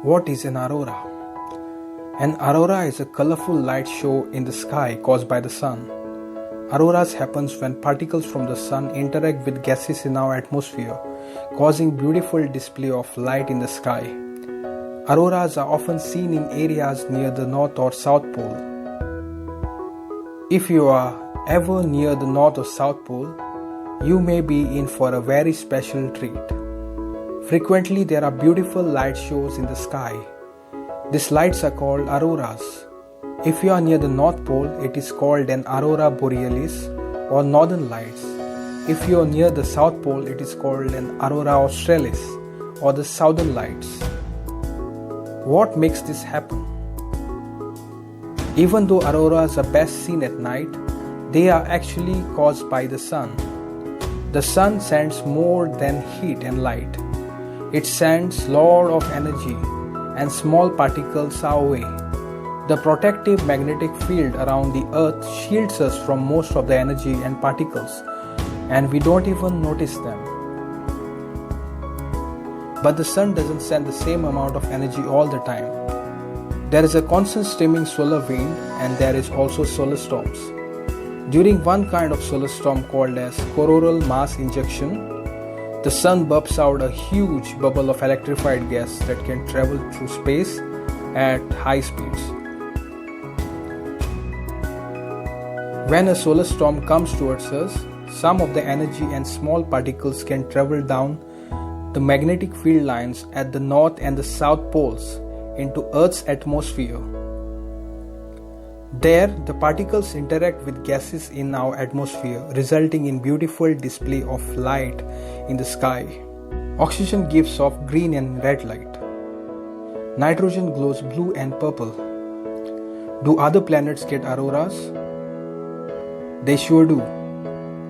What is an aurora? An aurora is a colorful light show in the sky caused by the sun. Auroras happens when particles from the sun interact with gases in our atmosphere, causing beautiful display of light in the sky. Auroras are often seen in areas near the North or South Pole. If you are ever near the North or South Pole, you may be in for a very special treat. Frequently, there are beautiful light shows in the sky. These lights are called auroras. If you are near the North Pole, it is called an aurora borealis or northern lights. If you are near the South Pole, it is called an aurora australis or the southern lights. What makes this happen? Even though auroras are best seen at night, they are actually caused by the sun. The sun sends more than heat and light. It sends lot of energy and small particles our way. The protective magnetic field around the earth shields us from most of the energy and particles, and we don't even notice them. But the sun doesn't send the same amount of energy all the time. There is a constant streaming solar wind, and there is also solar storms. During one kind of solar storm called as coronal mass ejection, the sun burps out a huge bubble of electrified gas that can travel through space at high speeds. When a solar storm comes towards us, some of the energy and small particles can travel down the magnetic field lines at the north and the south poles into Earth's atmosphere. There, the particles interact with gases in our atmosphere, resulting in beautiful display of light in the sky. Oxygen gives off green and red light. Nitrogen glows blue and purple. Do other planets get auroras? They sure do.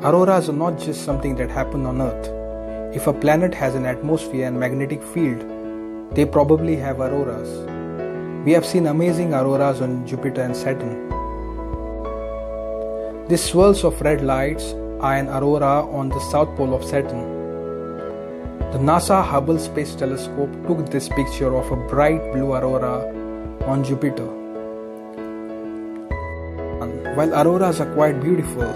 Auroras are not just something that happen on Earth. If a planet has an atmosphere and magnetic field, they probably have auroras. We have seen amazing auroras on Jupiter and Saturn. These swirls of red lights are an aurora on the south pole of Saturn. The NASA Hubble Space Telescope took this picture of a bright blue aurora on Jupiter. While auroras are quite beautiful,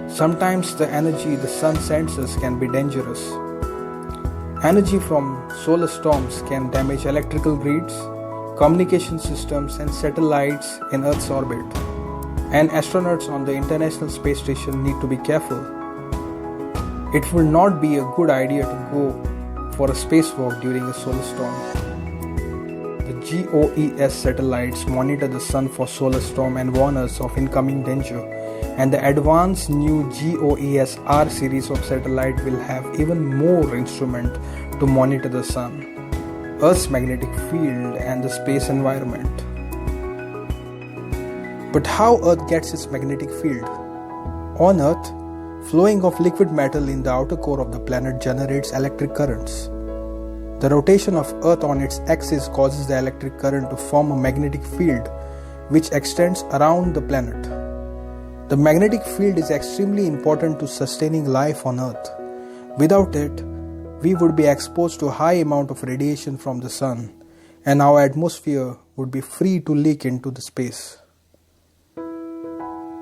sometimes the energy the sun sends us can be dangerous. Energy from solar storms can damage electrical grids, communication systems and satellites in Earth's orbit. And astronauts on the International Space Station need to be careful. It will not be a good idea to go for a spacewalk during a solar storm. The GOES satellites monitor the sun for solar storm and warn us of incoming danger. And the advanced new GOES-R series of satellite will have even more instrument to monitor the sun, Earth's magnetic field and the space environment. But how Earth gets its magnetic field? On Earth, flowing of liquid metal in the outer core of the planet generates electric currents. The rotation of Earth on its axis causes the electric current to form a magnetic field which extends around the planet. The magnetic field is extremely important to sustaining life on Earth. Without it, we would be exposed to a high amount of radiation from the sun, and our atmosphere would be free to leak into the space.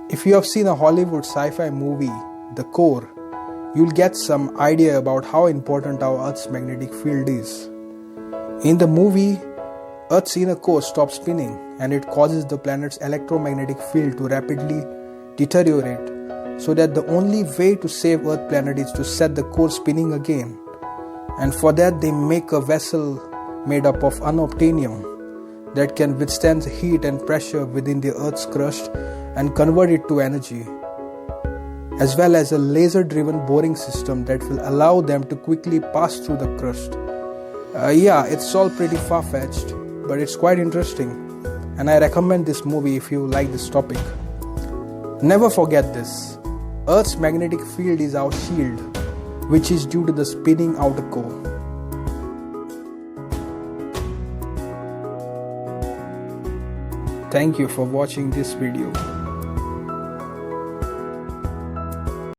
If you have seen a Hollywood sci-fi movie, The Core, you'll get some idea about how important our Earth's magnetic field is. In the movie, Earth's inner core stops spinning, and it causes the planet's electromagnetic field to rapidly deteriorate, so that the only way to save Earth planet is to set the core spinning again. And for that they make a vessel made up of unobtainium that can withstand the heat and pressure within the Earth's crust and convert it to energy, as well as a laser-driven boring system that will allow them to quickly pass through the crust. It's all pretty far-fetched, but it's quite interesting, and I recommend this movie if you like this topic. Never forget this: Earth's magnetic field is our shield, which is due to the spinning outer core. Thank you for watching this video.